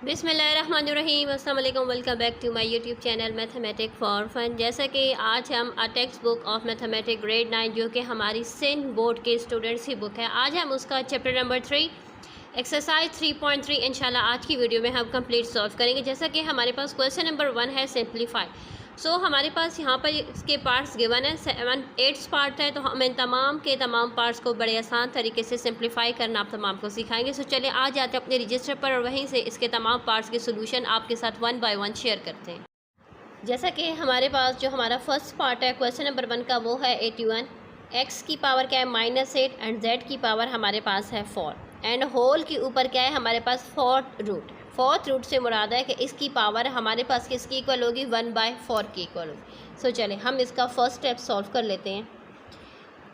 बिस्मिल्लाहिर्रहमानिर्रहीम, अस्सलाम वालेकुम। Welcome back to my YouTube channel mathematic for fun. जैसा कि आज हम text book of mathematic grade 9 जो कि हमारी सिंध बोर्ड के स्टूडेंट्स की बुक है, आज हम उसका चैप्टर नंबर 3 एक्सरसाइज 3.3 इंशाल्लाह आज की वीडियो में हम कंप्लीट सॉल्व करेंगे। जैसा कि हमारे पास क्वेश्चन नंबर 1 है सिंप्लीफाई। हमारे पास यहाँ पर इसके पार्ट्स गिवन है, 7 8 पार्ट है, तो हम इन तमाम के तमाम पार्ट्स को बड़े आसान तरीके से सिंप्लीफाई करना आप तमाम को सिखाएंगे। चलिए आज जाते हैं अपने रजिस्टर पर और वहीं से इसके तमाम पार्ट्स के सोल्यूशन आपके साथ 1 बाय 1 शेयर करते हैं। जैसा कि हमारे पास जो हमारा फर्स्ट पार्ट है क्वेश्चन नंबर 1 का, वो है 81। एक्स की पावर क्या है -8 एंड जेड की पावर हमारे पास है 4 एंड होल के ऊपर क्या है हमारे पास 4th रूट। 4th रूट से मुराद है कि इसकी पावर हमारे पास किसकी इक्वल होगी, 1/4 की इक्वल होगी। चलें हम इसका फर्स्ट स्टेप सॉल्व कर लेते हैं।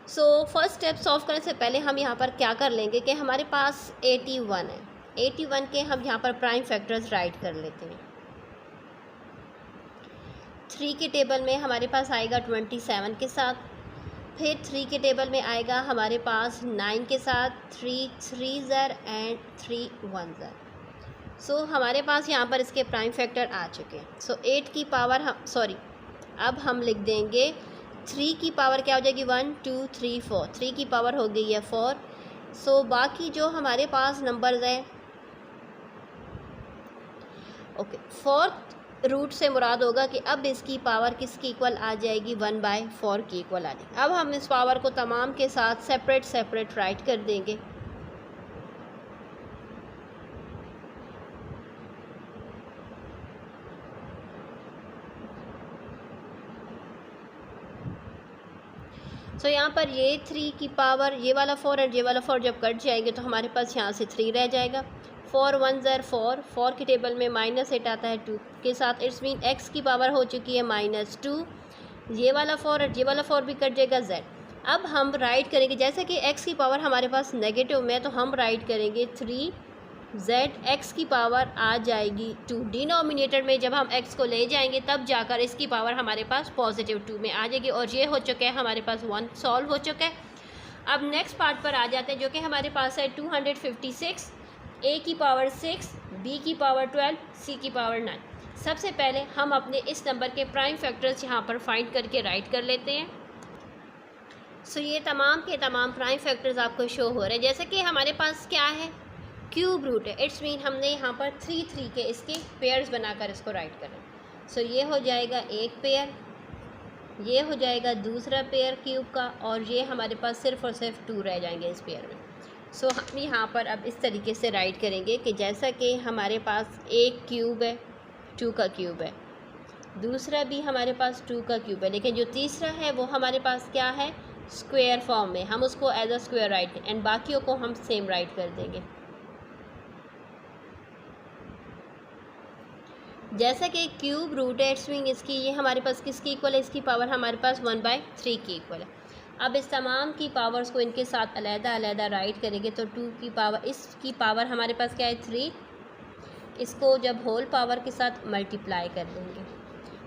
फर्स्ट स्टेप सॉल्व करने से पहले हम यहाँ पर क्या कर लेंगे कि हमारे पास 81 है, 81 के हम यहाँ पर प्राइम फैक्टर्स राइट कर लेते हैं। 3 के टेबल में हमारे पास आएगा 27 के साथ, फिर 3 के टेबल में आएगा हमारे पास 9 के साथ, 3 3 एंड 3 1 हमारे पास यहाँ पर इसके प्राइम फैक्टर आ चुके हैं। 8 की पावर अब हम लिख देंगे 3 की पावर क्या हो जाएगी, 1 2 3 4, 3 की पावर हो गई है 4। बाकी जो हमारे पास नंबर्स हैं, ओके, 4th रूट से मुराद होगा कि अब इसकी पावर किसकी इक्वल आ जाएगी, 1/4 की इक्वल आ जाएगी। अब हम इस पावर को तमाम के साथ सेपरेट राइट कर देंगे। यहाँ पर ये 3 की पावर, ये वाला 4 और ये वाला 4 जब कट जाएंगे तो हमारे पास यहाँ से 3 रह जाएगा। 4 1 4, 4 के टेबल में -8 आता है 2 के साथ, इट्स मीन x की पावर हो चुकी है -2। ये वाला 4 और ये वाला 4 भी कट जाएगा z। अब हम राइट करेंगे, जैसे कि x की पावर हमारे पास नेगेटिव में है तो हम राइट करेंगे 3z, x की पावर आ जाएगी 2। डिनोमिनेटर में जब हम x को ले जाएंगे तब जाकर इसकी पावर हमारे पास +2 में आ जाएगी। और ये हो चुका है हमारे पास 1 सॉल्व हो चुका है। अब नेक्स्ट पार्ट पर आ जाते हैं जो कि हमारे पास है 256, a की पावर 6, b की पावर 12, c की पावर 9। सबसे पहले हम अपने इस नंबर के प्राइम फैक्टर्स यहाँ पर फाइंड करके राइट कर लेते हैं। ये तमाम के तमाम प्राइम फैक्टर्स आपको शो हो रहे हैं। जैसे कि हमारे पास क्या है, क्यूब रूट है, इट्स मीन हमने यहाँ पर 3 के इसके पेयर्स बनाकर इसको राइट करें। ये हो जाएगा एक पेयर, ये हो जाएगा दूसरा पेयर क्यूब का, और ये हमारे पास सिर्फ और सिर्फ 2 रह जाएंगे इस पेयर में। हम यहाँ पर अब इस तरीके से राइट करेंगे कि जैसा कि हमारे पास एक क्यूब है, 2 का क्यूब है, दूसरा भी हमारे पास 2 का क्यूब है, लेकिन जो तीसरा है वो हमारे पास क्या है, स्क्वायर फॉर्म में। हम उसको as a square write and बाकियों को हम सेम राइट कर देंगे। जैसा कि क्यूब रूट है, इट्स मीन इसकी ये हमारे पास किसकी इक्वल है, इसकी पावर हमारे पास 1/3 की इक्वल है। अब इस तमाम की पावर्स को इनके साथ अलग-अलग राइट करेंगे तो 2 की पावर, इसकी पावर हमारे पास क्या है 3, इसको जब होल पावर के साथ मल्टीप्लाई कर देंगे।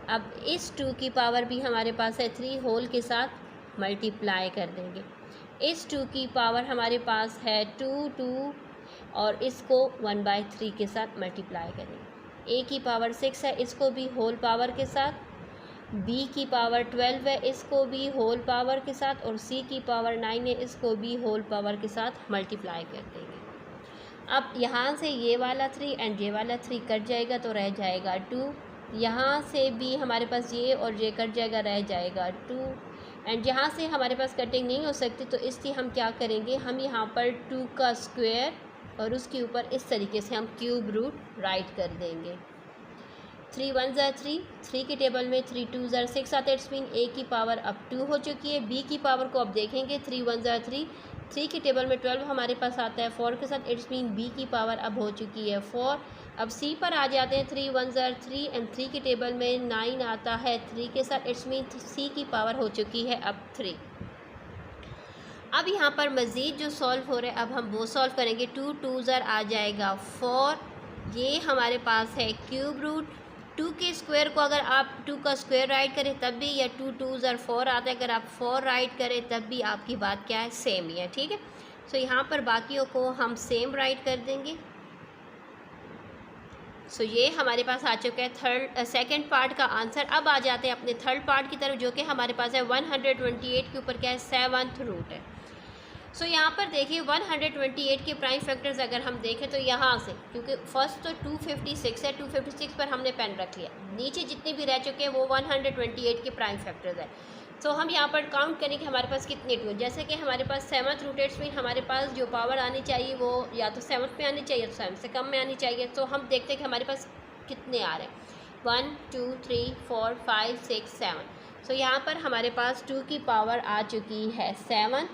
अब इस 2 की पावर भी हमारे पास है 3, होल के साथ मल्टीप्लाई कर देंगे। इस 2 की पावर हमारे पास है 2 और इसको 1/3 के साथ मल्टीप्लाई करेंगे। a की पावर 6 है, इसको भी होल पावर के साथ, b की पावर 12 है, इसको भी होल पावर के साथ, और c की पावर 9 है, इसको भी होल पावर के साथ मल्टीप्लाई कर देंगे। अब यहाँ से ये वाला 3 एंड ये वाला 3 कट जाएगा तो रह जाएगा 2। यहाँ से भी हमारे पास ये और ये कट जाएगा, रह जाएगा 2। एंड यहाँ से हमारे पास कटिंग नहीं हो सकती तो इसलिए हम क्या करेंगे, हम यहाँ पर 2 का स्क्वायर और उसके ऊपर इस तरीके से हम क्यूब रूट राइट कर देंगे। 3 1 3, 3 के टेबल में 3 2 6 आता है, इट्स मीन a की पावर अब 2 हो चुकी है। b की पावर को अब देखेंगे, 3 1 3, 3 के टेबल में 12 हमारे पास आता है 4 के साथ, इट्स मीन b की पावर अब हो चुकी है 4। अब c पर आ जाते हैं, 3 1 3 एंड 3 के टेबल में 9 आता है 3 के साथ, इट्स मीन c की पावर हो चुकी है अब 3। अब यहाँ पर मज़ीद जो सॉल्व हो रहा है अब हम वो सॉल्व करेंगे। 2 2 आ जाएगा 4, ये हमारे पास है क्यूब रूट। 2 के स्क्वायर को अगर आप 2 का स्क्वायर राइट करें तब भी, या 2 2 4 आता है, अगर आप 4 राइट करें तब भी आपकी बात क्या है, सेम ही है, ठीक है। यहाँ पर बाकियों को हम सेम राइट कर देंगे। सो ये हमारे पास आ चुका है सेकंड पार्ट का आंसर। अब आ जाते हैं अपने थर्ड पार्ट की तरफ, जो कि हमारे पास है 128 के ऊपर क्या है, 7th रूट है। सो यहाँ पर देखिए 128 के प्राइम फैक्टर्स अगर हम देखें तो यहाँ से, क्योंकि फर्स्ट तो 256 है, 256 पर हमने पेन रख लिया, नीचे जितने भी रह चुके हैं वो 128 के प्राइम फैक्टर्स है। तो हम यहाँ पर काउंट करें कि हमारे पास कितने टू, जैसे कि हमारे पास 7th रूट इट्स मीन हमारे पास जो पावर आनी चाहिए वो या तो 7th में आनी चाहिए, तो 7 से कम में आनी चाहिए। तो हम देखते हैं कि हमारे पास कितने आ रहे हैं, 1 2 3 4 5 6 7। सो यहाँ पर हमारे पास 2 की पावर आ चुकी है 7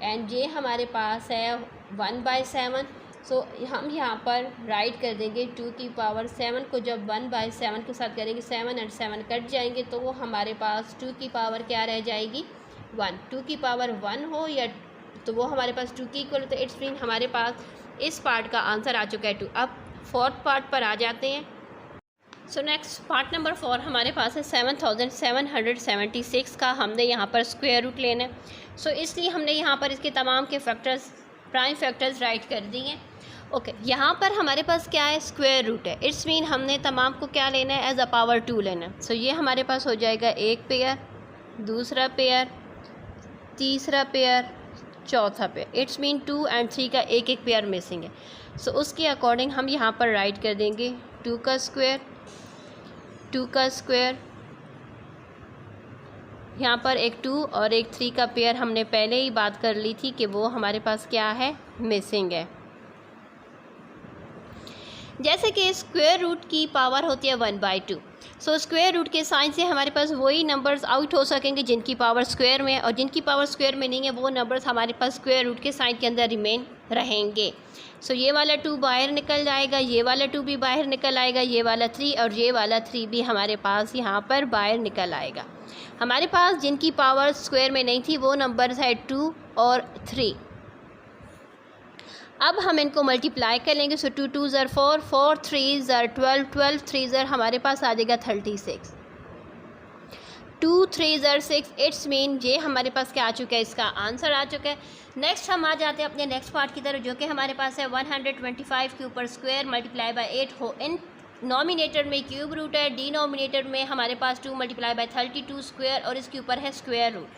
एंड ये हमारे पास है 1/7। सो हम यहाँ पर राइट कर देंगे 2 की पावर 7 को जब 1/7 के साथ करेंगे, 7 और 7 कट जाएंगे, तो वो हमारे पास 2 की पावर क्या रह जाएगी, 1। 2 की पावर 1 हो या तो वो हमारे पास 2 की इक्वल, तो इट्स मीन हमारे पास इस पार्ट का आंसर आ चुका है 2। अब फोर्थ पार्ट पर आ जाते हैं। सो नेक्स्ट पार्ट नंबर 4 हमारे पास है 7776 का, हमने यहाँ पर स्क्वायर रूट लेना है। सो इसलिए हमने यहाँ पर इसके तमाम के फैक्टर्स प्राइम फैक्टर्स राइट कर दिए। ओके, यहाँ पर हमारे पास क्या है, स्क्वायर रूट है, इट्स मीन हमने तमाम को क्या लेना है, एज अ पावर 2 लेना है। सो ये हमारे पास हो जाएगा एक पेयर, दूसरा पेयर, तीसरा पेयर, चौथा पेयर, इट्स मीन 2 और 3 का एक एक पेयर मिसिंग है। सो उसके अकॉर्डिंग हम यहाँ पर राइट कर देंगे 2 का स्क्वायर, 2 का स्क्वायर, यहाँ पर एक 2 और एक 3 का पेयर हमने पहले ही बात कर ली थी कि वो हमारे पास क्या है, मिसिंग है। जैसे कि स्क्वायर रूट की पावर होती है 1/2। सो स्क्वायर रूट के साइन से हमारे पास वही नंबर्स आउट हो सकेंगे जिनकी पावर स्क्वायर में है, और जिनकी पावर स्क्वायर में नहीं है वो नंबर्स हमारे पास स्क्वायर रूट के साइन के अंदर रिमेन रहेंगे। सो ये वाला 2 बाहर निकल जाएगा, ये वाला 2 भी बाहर निकल आएगा, ये वाला 3 और ये वाला 3 भी हमारे पास यहाँ पर बाहर निकल आएगा। हमारे पास जिनकी पावर स्क्वायर में नहीं थी वो नंबर्स है 2 और 3। अब हम इनको मल्टीप्लाई कर लेंगे। सो 2 2 ज़र 4, 4 3 ज़र 12, 12 3 ज़र हमारे पास आ जाएगा 36, 2 3 ज़र 6, इट्स मीन ये हमारे पास क्या आ चुका है, इसका आंसर आ चुका है। नेक्स्ट हम आ जाते हैं अपने नेक्स्ट पार्ट की तरफ, जो कि हमारे पास है 125 के ऊपर स्क्वायर मल्टीप्लाई बाय 8 हो। इन नॉमिनेटर में क्यूब रूट है, डिनोमिनेटर में हमारे पास 2 मल्टीप्लाई बाय 32 स्क्वायर और इसके ऊपर है स्क्वायर रूट।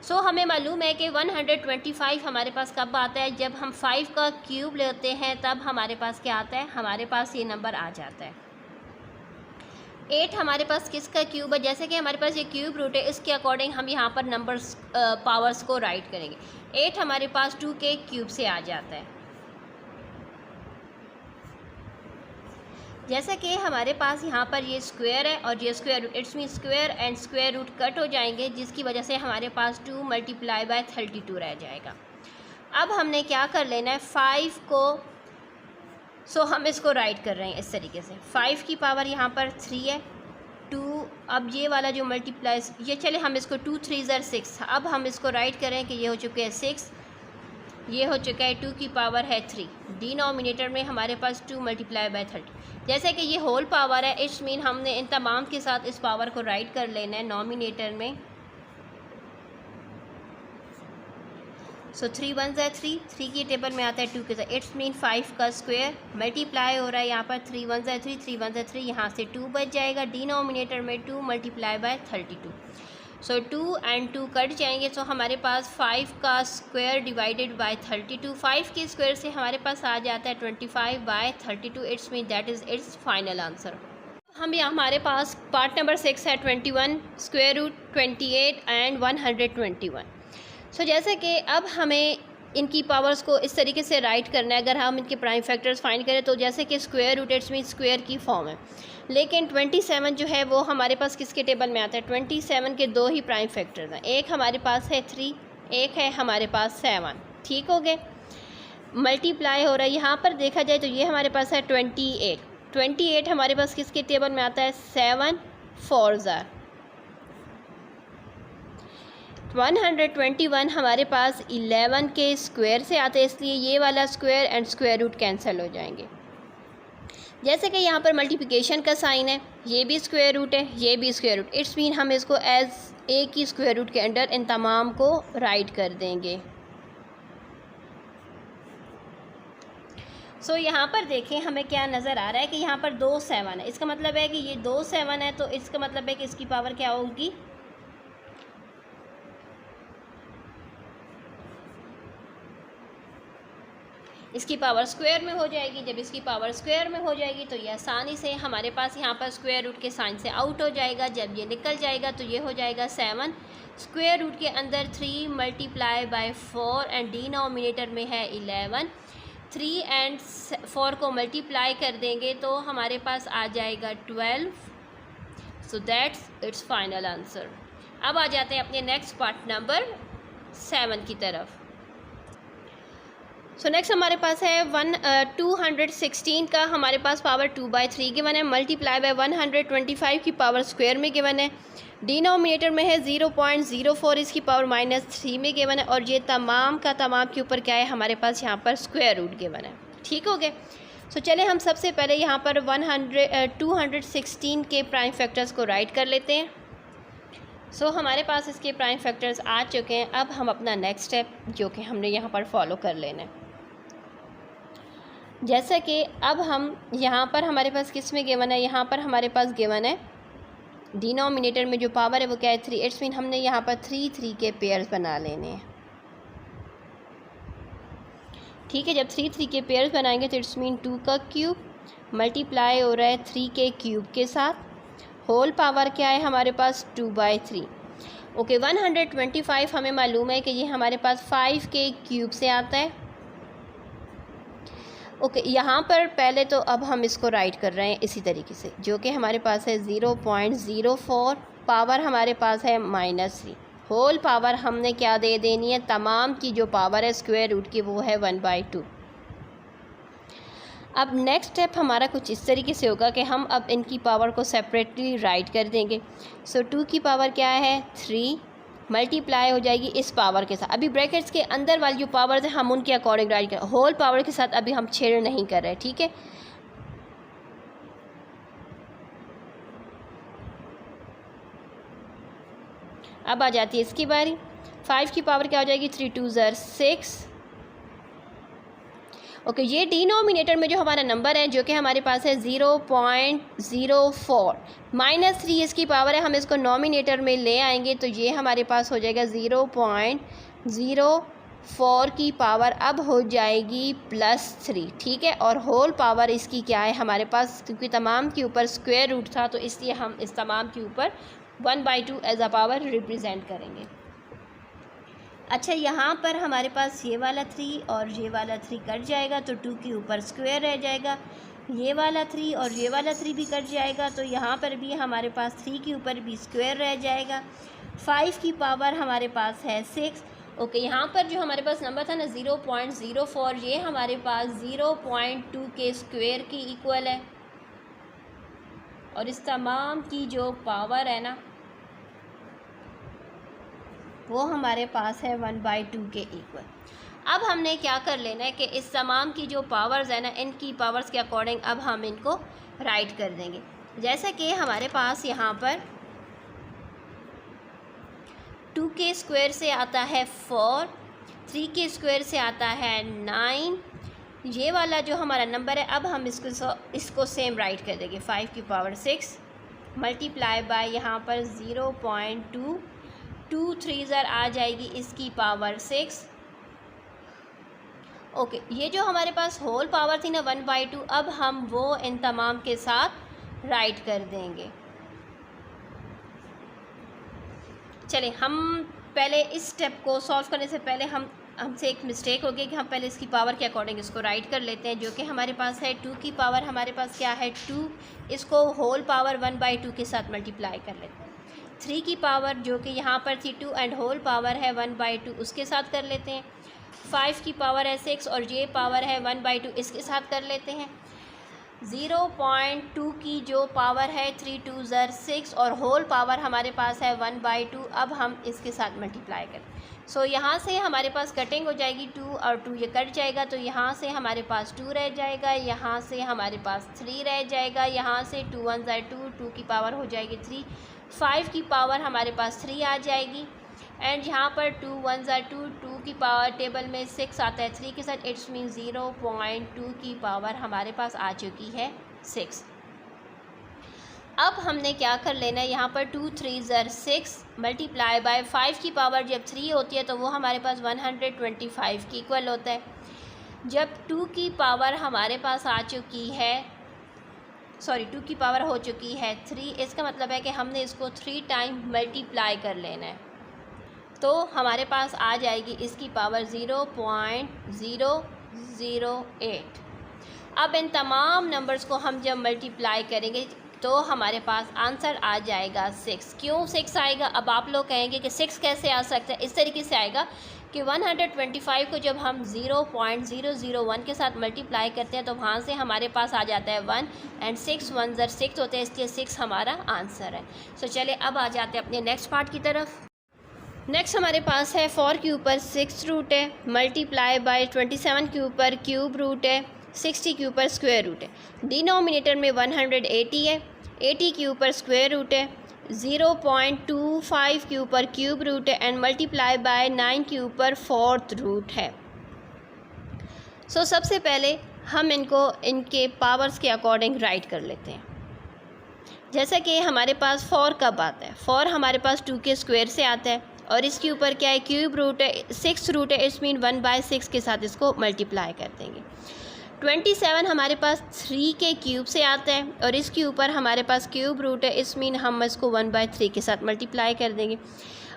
सो हमें मालूम है कि 125 हमारे पास कब आता है, जब हम 5 का क्यूब लेते हैं तब हमारे पास क्या आता है, हमारे पास ये नंबर आ जाता है। 8 हमारे पास किसका क्यूब है, जैसे कि हमारे पास ये क्यूब रूट है, इसके अकॉर्डिंग हम यहाँ पर नंबर्स पावर्स को राइट करेंगे। 8 हमारे पास 2 के क्यूब से आ जाता है। जैसे कि हमारे पास यहाँ पर ये स्क्वायर है और ये square root, it's mean square and square root cut हो जाएंगे, जिसकी वजह से हमारे पास 2 मल्टीप्लाई बाय 32 रह जाएगा। अब हमने क्या कर लेना है, 5 को सो हम इसको राइट कर रहे हैं इस तरीके से, 5 की पावर यहाँ पर 3 है, 2 अब ये वाला जो मल्टीप्लाइज ये चले हम इसको 2 3 ज़र 6, अब हम इसको राइट करें कि ये हो चुके हैं 6, ये हो चुका है 2 की पावर है 3, डिनोमिनेटर में हमारे पास 2 मल्टीप्लाई बाय 30। जैसे कि ये होल पावर है, इट्स मीन हमने इन तमाम के साथ इस पावर को राइट कर लेना है नॉमिनेटर में। सो 3 1 ज़ा 3, 3 की टेबल में आता है 2 के साथ, इट्स मीन 5 का स्क्वायर मल्टीप्लाई हो रहा है यहाँ पर 3 1 ज़ा 3, 3 1 ज़ा 3, यहाँ से 2 बच जाएगा, डिनोमिनेटर में 2 multiply by 32। So 2 and 2 cut जाएंगे, सो हमारे पास 5 का स्क्वायर डिवाइडेड बाय 32, 5 के स्क्वायर से हमारे पास आ जाता है 25/32, it's mean that is it's final answer. हम यहाँ हमारे पास पार्ट नंबर 6 है 21 स्क्वायर रूट 28 एंड 121। सो जैसे कि अब हमें इनकी पावर्स को इस तरीके से राइट करना है, अगर हम इनके प्राइम फैक्टर्स फाइंड करें तो जैसे कि square root it's mean square की फॉर्म है, लेकिन 27 जो है वो हमारे पास किसके टेबल में आता है, 27 के 2 ही प्राइम फैक्टर्स हैं, एक हमारे पास है 3, एक है हमारे पास 7, ठीक हो गए, मल्टीप्लाई हो रहा है। यहाँ पर देखा जाए तो ये हमारे पास है 28, 28 हमारे पास किसके टेबल में आता है, 7 4 ज़ार 121 हमारे पास 11 के स्क्वायर से आते हैं, इसलिए ये वाला square and square root cancel हो जाएंगे। जैसे कि यहाँ पर मल्टीप्लिकेशन का साइन है, ये भी स्क्वायर रूट है, ये भी स्क्वायर रूट, इट्स मीन हम इसको एज एक ही स्क्वायर रूट के अंडर इन तमाम को राइट कर देंगे। सो यहाँ पर देखें हमें क्या नज़र आ रहा है कि यहाँ पर 2 7 है। इसका मतलब है कि ये 2 7 है, तो इसका मतलब है कि इसकी पावर क्या होगी, इसकी पावर स्क्वायर में हो जाएगी। जब इसकी पावर स्क्वायर में हो जाएगी तो ये आसानी से हमारे पास यहाँ पर स्क्वायर रूट के साइन से आउट हो जाएगा। जब ये निकल जाएगा तो ये हो जाएगा 7, स्क्वायर रूट के अंदर 3 मल्टीप्लाई बाय 4 एंड डिनोमिनेटर में है 11। 3 एंड 4 को मल्टीप्लाई कर देंगे तो हमारे पास आ जाएगा 12। So that's it's final answer. अब आ जाते हैं अपने नेक्स्ट पार्ट नंबर 7 की तरफ। सो नेक्स्ट हमारे पास है 216 का हमारे पास पावर 2/3 गिवन है, मल्टीप्लाई बाय 125 की पावर स्क्वायर में गिवन है, डिनोमिनेटर में है 0.04 इसकी पावर -3 में गिवन है, और ये तमाम का तमाम के ऊपर क्या है हमारे पास यहाँ पर स्क्वायर रूट गिवन है। ठीक हो गए। सो चले हम सबसे पहले यहाँ पर 216 के प्राइम फैक्टर्स को राइट कर लेते हैं। सो हमारे पास इसके प्राइम फैक्टर्स आ चुके हैं। अब हम अपना नेक्स्ट स्टेप जो कि हमने यहाँ पर फॉलो कर लेना है, जैसा कि अब हम यहाँ पर हमारे पास किस में गिवन है, यहाँ पर हमारे पास गिवन है डिनोमिनेटर में जो पावर है वो क्या है 3। इट्स मीन हमने यहाँ पर 3 के पेयर्स बना लेने हैं। ठीक है, जब 3 के पेयर्स बनाएंगे तो इट्स मीन 2 का क्यूब मल्टीप्लाई हो रहा है 3 के क्यूब के साथ, होल पावर क्या है हमारे पास 2/3। ओके, 125 हमें मालूम है कि ये हमारे पास 5 के क्यूब से आता है। ओके, यहाँ पर पहले तो अब हम इसको राइट कर रहे हैं इसी तरीके से, जो कि हमारे पास है 0.04, पावर हमारे पास है -3, होल पावर हमने क्या दे देनी है, तमाम की जो पावर है स्क्वायर रूट की वो है 1/2। अब नेक्स्ट स्टेप हमारा कुछ इस तरीके से होगा कि हम अब इनकी पावर को सेपरेटली राइट कर देंगे। सो 2 की पावर क्या है 3 मल्टीप्लाई हो जाएगी इस पावर के साथ। अभी ब्रैकेट्स के अंदर वाली जो पावर है हम उनके अकॉर्डिंग राइट कर, होल पावर के साथ अभी हम छेड़ नहीं कर रहे। ठीक है, अब आ जाती है इसकी बारी। 5 की पावर क्या हो जाएगी 3 2 6। ओके, ये डिनोमिनेटर में जो हमारा नंबर है जो कि हमारे पास है 0.04, -3 इसकी पावर है, हम इसको नोमिनेटर में ले आएंगे तो ये हमारे पास हो जाएगा 0.04 की पावर अब हो जाएगी +3। ठीक है, और होल पावर इसकी क्या है हमारे पास, क्योंकि तमाम के ऊपर स्क्वायर रूट था तो इसलिए हम इस तमाम के ऊपर 1/2 एज अ पावर रिप्रेजेंट करेंगे। अच्छा, यहाँ पर हमारे पास ये वाला 3 और ये वाला 3 कट जाएगा तो 2 के ऊपर स्क्वायर रह जाएगा, ये वाला 3 और ये वाला 3 भी कट जाएगा तो यहाँ पर भी हमारे पास 3 के ऊपर भी स्क्वायर रह जाएगा। 5 की पावर हमारे पास है 6। ओके, यहाँ पर जो हमारे पास नंबर था ना 0.04, ये हमारे पास 0.2 के स्क्वायर की इक्वल है, और इस तमाम की जो पावर है ना वो हमारे पास है 1/2 के इक्वल। अब हमने क्या कर लेना है कि इस तमाम की जो पावर्स है ना इनकी पावर्स के अकॉर्डिंग अब हम इनको राइट कर देंगे। जैसे कि हमारे पास यहाँ पर 2 के स्क्वायर से आता है 4, 3 के स्क्वायर से आता है 9, ये वाला जो हमारा नंबर है अब हम इसको सेम राइट कर देंगे। 5 की पावर 6 मल्टीप्लाई बाय यहाँ पर 0.2, 2 3 आ जाएगी इसकी पावर 6। ओके, ये जो हमारे पास होल पावर थी ना 1/2, अब हम वो इन तमाम के साथ राइट कर देंगे। चलिए, हम पहले इस स्टेप को सॉल्व करने से पहले हमसे एक मिस्टेक हो गई कि हम पहले इसकी पावर के अकॉर्डिंग इसको राइट कर लेते हैं, जो कि हमारे पास है 2 की पावर हमारे पास क्या है 2, इसको होल पावर 1/2 के साथ मल्टीप्लाई कर लेते हैं। 3 की पावर जो कि यहाँ पर थी 2 एंड होल पावर है 1/2 उसके साथ कर लेते हैं। 5 की पावर है 6 और ये पावर है 1/2 इसके साथ कर लेते हैं। 0.2 की जो पावर है 3 2 6 और होल पावर हमारे पास है 1/2, अब हम इसके साथ मल्टीप्लाई करें। सो यहाँ से हमारे पास कटिंग हो जाएगी 2 और 2 ये कट जाएगा तो यहाँ से हमारे पास 2 रह जाएगा, यहाँ से हमारे पास 3 रह जाएगा, यहाँ से 2 1 2, 2 की पावर हो जाएगी 3, 5 की पावर हमारे पास 3 आ जाएगी एंड यहाँ पर 2 1 ज़ा 2, 2 की पावर टेबल में 6 आता है 3 के साथ, इट्स मीन 0.2 की पावर हमारे पास आ चुकी है 6। अब हमने क्या कर लेना है, यहाँ पर 2 3 ज़ा 6 मल्टीप्लाई बाय 5 की पावर जब 3 होती है तो वो हमारे पास 125 की इक्वल होता है। जब 2 की पावर हमारे पास आ चुकी है, सॉरी 2 की पावर हो चुकी है 3, इसका मतलब है कि हमने इसको 3 टाइम मल्टीप्लाई कर लेना है, तो हमारे पास आ जाएगी इसकी पावर 0.008। अब इन तमाम नंबर्स को हम जब मल्टीप्लाई करेंगे तो हमारे पास आंसर आ जाएगा 6। क्यों 6 आएगा? अब आप लोग कहेंगे कि 6 कैसे आ सकता है? इस तरीके से आएगा कि 125 को जब हम 0.001 के साथ मल्टीप्लाई करते हैं तो वहाँ से हमारे पास आ जाता है 1 एंड 6 1 ज़र 6 होते हैं, इसलिए 6 हमारा आंसर है। सो चलिए अब आ जाते हैं अपने नेक्स्ट पार्ट की तरफ। नेक्स्ट हमारे पास है 4 के ऊपर 6 रूट है मल्टीप्लाई बाय 27 के ऊपर क्यूब रूट है, 60 के ऊपर स्क्वायर रूट है, डिनोमिनेटर में 180 है, 80 के ऊपर स्क्वायर रूट है, 0.25 के ऊपर क्यूब रूट है एंड मल्टीप्लाई बाय 9 के ऊपर फोर्थ रूट है। सो सबसे पहले हम इनको इनके पावर्स के अकॉर्डिंग राइट कर लेते हैं। जैसा कि हमारे पास 4 कब आता है, 4 हमारे पास 2 के स्क्वायर से आता है और इसके ऊपर क्या है, क्यूब रूट है, 6 रूट है, इट्स मीन 1/6 के साथ इसको मल्टीप्लाई कर देंगे। 27 हमारे पास 3 के क्यूब से आता है और इसके ऊपर हमारे पास क्यूब रूट है, इस मीन हम इसको 1/3 के साथ मल्टीप्लाई कर देंगे।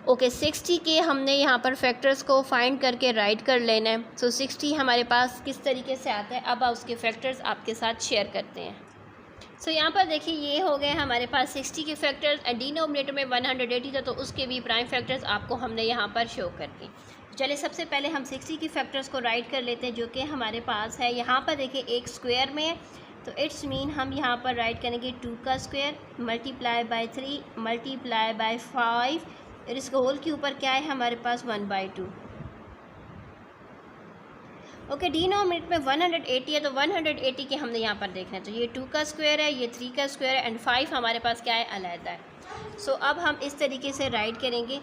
ओके 60 के हमने यहाँ पर फैक्टर्स को फाइंड करके राइट कर लेना है। सो 60 हमारे पास किस तरीके से आता है, अब उसके फैक्टर्स आपके साथ शेयर करते हैं। सो यहाँ पर देखिए ये हो गए हमारे पास 60 के फैक्टर्स एंड डिनोमिनेटर में 180 था तो उसके भी प्राइम फैक्टर्स आपको हमने यहाँ पर शो कर दिए। चलिए सबसे पहले हम 60 की फैक्टर्स को राइट कर लेते हैं जो कि हमारे पास है। यहाँ पर देखिए एक स्क्वायर में है तो इट्स मीन हम यहाँ पर राइट करेंगे 2 का square multiply by 3 multiply by 5 और इस होल के ऊपर क्या है हमारे पास 1/2। ओके डिनोमिनेटर में 180 है तो 180 के हमने यहाँ पर देखना है, तो ये 2 का स्क्वायर है, ये 3 का स्क्वायर है एंड 5 हमारे पास क्या है, अलहदा है। सो अब हम इस तरीके से राइट करेंगे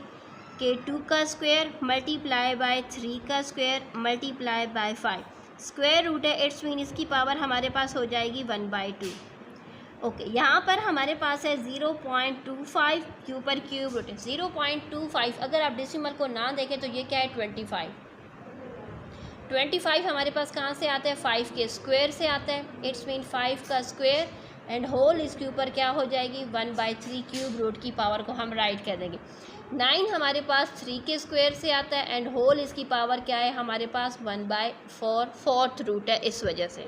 कि 2 का स्क्वायर मल्टीप्लाई बाय 3 का square multiply by 5, square root है, इट्स मीन इसकी पावर हमारे पास हो जाएगी 1/2। ओके यहाँ पर हमारे पास है 0.25 के ऊपर क्यूब रूट है 0.25। अगर आप डेसिमल को ना देखें तो ये क्या है 25 हमारे पास कहाँ से आता है, 5 के स्क्वायर से आता है, इट्स मीन 5 का स्क्वायर एंड होल इसके ऊपर क्या हो जाएगी 1/3 क्यूब रूट की पावर को हम राइट कर देंगे। 9 हमारे पास 3 के स्क्वायर से आता है एंड होल इसकी पावर क्या है हमारे पास 1/4 फोर्थ रूट है, इस वजह से।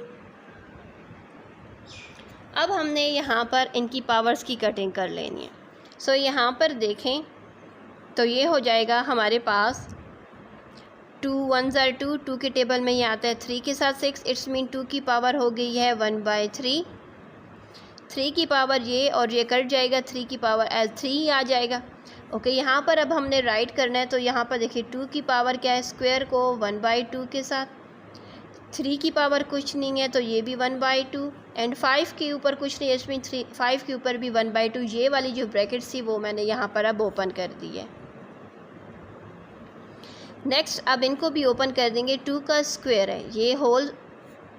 अब हमने यहाँ पर इनकी पावर्स की कटिंग कर लेनी है। सो यहाँ पर देखें तो ये हो जाएगा हमारे पास 2 1 ज़ा 2, 2 के टेबल में ये आता है 3 के साथ 6, इट्स मीन 2 की पावर हो गई है 1/3। 3 की पावर ये और ये कट जाएगा, 3 की पावर एज 3 ही आ जाएगा। ओके यहाँ पर अब हमने राइट करना है तो यहाँ पर देखिए 2 की पावर क्या है, स्क्वायर को 1/2 के साथ, 3 की पावर कुछ नहीं है तो ये भी 1/2 एंड 5 के ऊपर कुछ नहीं है, इसमें 5 के ऊपर भी 1/2। ये वाली जो ब्रैकेट्स थी वो मैंने यहाँ पर अब ओपन कर दी है। नेक्स्ट अब इनको भी ओपन कर देंगे। 2 का स्क्वायर है, ये होल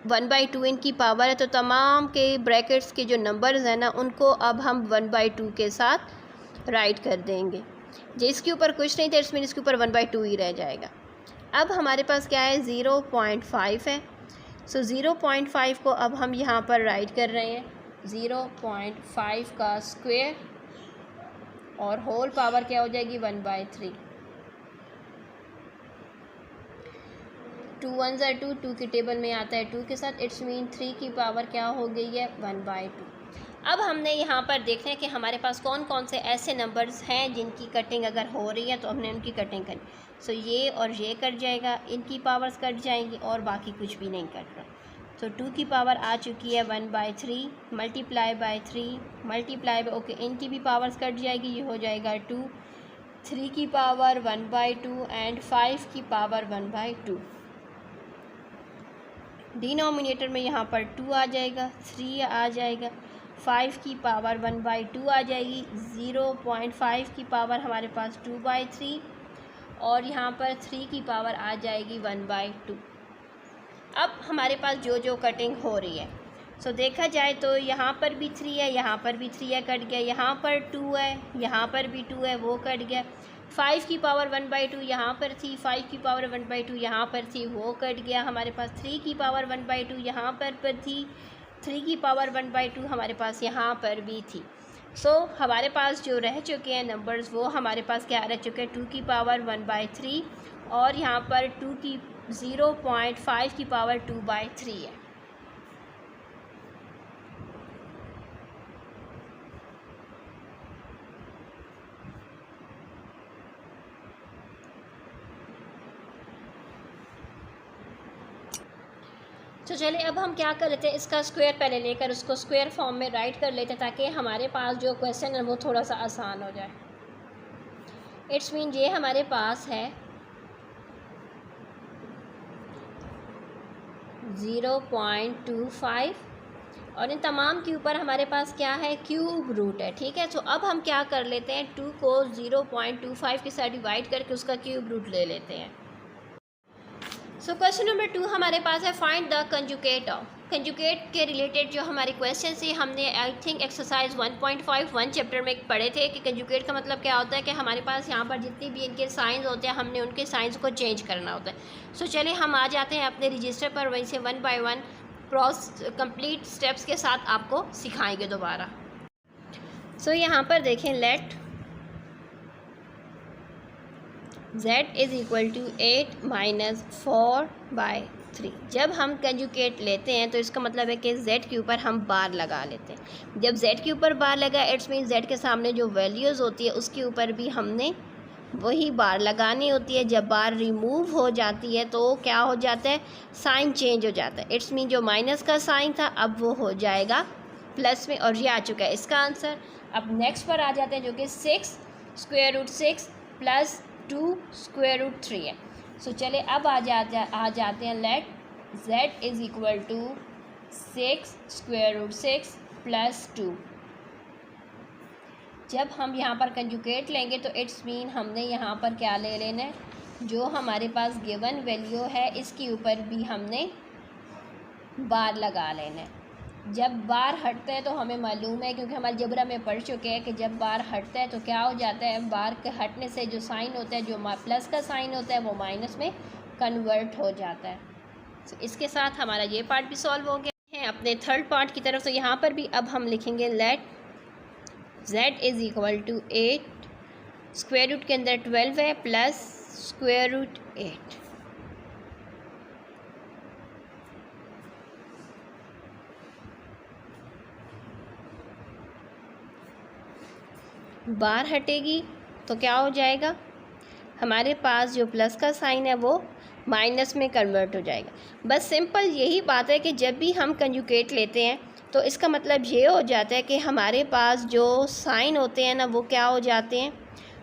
1/2 इनकी पावर है तो तमाम के ब्रैकेट्स के जो नंबर्स हैं ना उनको अब हम 1/2 के साथ राइट कर देंगे। जिसके ऊपर कुछ नहीं था इसमें इसके ऊपर 1/2 ही रह जाएगा। अब हमारे पास क्या है 0.5 है। सो 0.5 को अब हम यहाँ पर राइट कर रहे हैं 0.5 का स्क्वायर और होल पावर क्या हो जाएगी 1/3। 2 1 ज़ा 2, 2 के टेबल में आता है 2 के साथ, इट्स मीन 3 की पावर क्या हो गई है 1/2। अब हमने यहाँ पर देखना है कि हमारे पास कौन कौन से ऐसे नंबर्स हैं जिनकी कटिंग अगर हो रही है तो हमने उनकी कटिंग करनी। सो ये और ये कट जाएगा, इनकी पावर्स कट जाएंगी और बाकी कुछ भी नहीं कट रहा। तो 2 की पावर आ चुकी है 1/3 multiply by 3 multiply by, okay इनकी भी पावर्स कट जाएगी, ये हो जाएगा 2, 3 की पावर 1/2 एंड 5 की पावर 1/2। डिनोमिनेटर में यहाँ पर 2 आ जाएगा, 3 आ जाएगा, 5 की पावर 1/2 आ जाएगी, 0.5 की पावर हमारे पास 2/3 और यहाँ पर 3 की पावर आ जाएगी 1/2। अब हमारे पास जो जो कटिंग हो रही है, सो देखा जाए तो यहाँ पर भी 3 है, यहाँ पर भी 3 है, कट गया। यहाँ पर 2 है, यहाँ पर भी 2 है, वो कट गया। 5 की पावर 1/2 यहाँ पर थी, 5 की पावर 1/2 यहाँ पर थी, वो कट गया। हमारे पास 3 की पावर 1/2 यहाँ पर थी, 3 की पावर 1/2 हमारे पास यहाँ पर भी थी। सो हमारे पास जो रह चुके हैं नंबर्स, वो हमारे पास क्या रह चुके हैं, 2 की पावर 1/3 और यहाँ पर 0.5 की पावर 2/3 है। तो चलिए अब हम क्या कर लेते हैं, इसका स्क्वायर पहले लेकर उसको स्क्वायर फॉर्म में राइट कर लेते हैं ताकि हमारे पास जो क्वेश्चन है वो थोड़ा सा आसान हो जाए। इट्स मीन ये हमारे पास है 0.25 और इन तमाम के ऊपर हमारे पास क्या है, क्यूब रूट है। ठीक है, तो अब हम क्या कर लेते हैं, 2 को 0.25 के साथ डिवाइड करके उसका क्यूब रूट ले लेते हैं। सो क्वेश्चन नंबर 2 हमारे पास है, find the conjugate of. Conjugate के रिलेटेड जो हमारे क्वेश्चन से हमने आई थिंक एक्सरसाइज 1.51 चैप्टर में पढ़े थे कि कंजुगेट का मतलब क्या होता है कि हमारे पास यहाँ पर जितनी भी इनके साइंस होते हैं हमने उनके साइंस को चेंज करना होता है। सो चलिए हम आ जाते हैं अपने रजिस्टर पर, वहीं से 1 बाय 1 कंप्लीट स्टेप्स के साथ आपको सिखाएंगे दोबारा। सो यहाँ पर देखें, let z is equal to 8 minus 4/3। जब हम कंजुगेट लेते हैं तो इसका मतलब है कि z के ऊपर हम बार लगा लेते हैं। जब z के ऊपर बार लगा, इट्स मीन z के सामने जो वैल्यूज़ होती है उसके ऊपर भी हमने वही बार लगानी होती है। जब बार रिमूव हो जाती है तो क्या हो जाता है, साइन चेंज हो जाता है। इट्स मीन जो माइनस का साइन था अब वो हो जाएगा प्लस में, और ये आ चुका है इसका आंसर। अब नेक्स्ट पर आ जाते हैं जो कि 6 square root 6 plus 2 square root 3 है। सो चले अब आ जाते हैं, let z is equal to 6 square root 6 plus 2। जब हम यहाँ पर कंजुगेट लेंगे तो इट्स मीन हमने यहाँ पर क्या ले लेना है, जो हमारे पास गिवन वैल्यू है इसके ऊपर भी हमने बार लगा लेना है। जब बार हटता है तो हमें मालूम है, क्योंकि हम अलजबरा में पढ़ चुके हैं कि जब बार हटता है तो क्या हो जाता है, बार के हटने से जो साइन होता है, जो प्लस का साइन होता है वो माइनस में कन्वर्ट हो जाता है। तो इसके साथ हमारा ये पार्ट भी सॉल्व हो गया है। अपने थर्ड पार्ट की तरफ, तो यहाँ पर भी अब हम लिखेंगे let z is equal to 8, square root के अंदर 12 है, प्लस स्क्वायर रूट 8। बार हटेगी तो क्या हो जाएगा, हमारे पास जो प्लस का साइन है वो माइनस में कन्वर्ट हो जाएगा। बस सिंपल यही बात है कि जब भी हम कंजुगेट लेते हैं तो इसका मतलब ये हो जाता है कि हमारे पास जो साइन होते हैं ना वो क्या हो जाते हैं,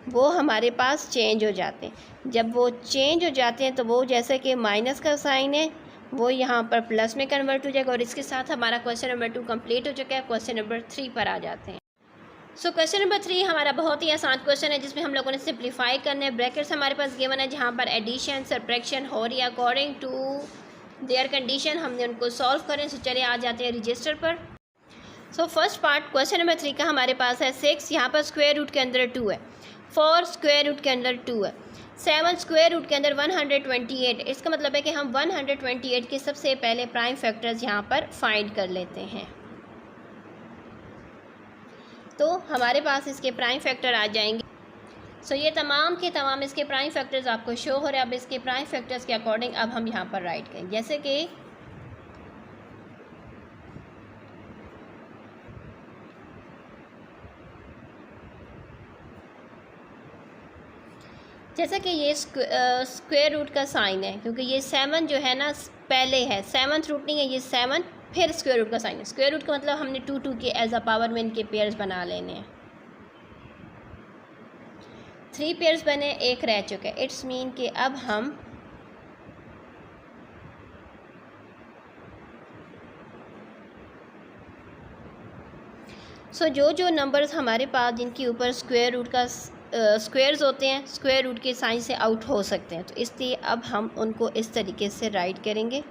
वो हमारे पास चेंज हो जाते हैं। जब वो चेंज हो जाते हैं तो वो जैसे कि माइनस का साइन है वो यहाँ पर प्लस में कन्वर्ट हो जाएगा। और इसके साथ हमारा क्वेश्चन नंबर 2 कंप्लीट हो चुका है। क्वेश्चन नंबर 3 पर आ जाते हैं। सो क्वेश्चन नंबर 3 हमारा बहुत ही आसान क्वेश्चन है जिसमें हम लोगों ने सिंप्लीफाई करना है। ब्रैकेट्स हमारे पास गिवन है जहाँ पर एडिशन सब्ट्रैक्शन हो रही है अकॉर्डिंग टू देयर कंडीशन, हमने उनको सॉल्व करें। सो चलिए आ जाते हैं रजिस्टर पर। So first part question number 3 का हमारे पास है 6, यहाँ पर स्क्वायर रूट के अंदर 2 है, 4 स्क्वायर रूट के अंदर 2 है, 7 स्क्वायर रूट के अंदर 128। इसका मतलब है कि हम 128 के सबसे पहले प्राइम फैक्टर्स यहाँ पर फाइंड कर लेते हैं। तो हमारे पास इसके प्राइम फैक्टर आ जाएंगे। सो ये तमाम के तमाम इसके प्राइम फैक्टर्स आपको शो हो रहे हैं। अब इसके प्राइम फैक्टर्स के अकॉर्डिंग अब हम यहाँ पर राइट करें, जैसे कि ये स्क्वायर रूट का साइन है, क्योंकि ये 7 जो है ना पहले है, 7th रूट नहीं है, ये 7 फिर स्क्वायर रूट का साइन है। स्क्वायर रूट का मतलब हमने 2 के एज अ पावर में इनके पेयर्स बना लेने हैं। 3 पेयर्स बने, एक रह चुका है। इट्स मीन कि अब हम जो नंबर्स हमारे पास जिनके ऊपर स्क्वायर रूट का स्क्वेयर्स होते हैं स्क्वायर रूट के साइन से आउट हो सकते हैं, तो इसलिए अब हम उनको इस तरीके से राइट करेंगे।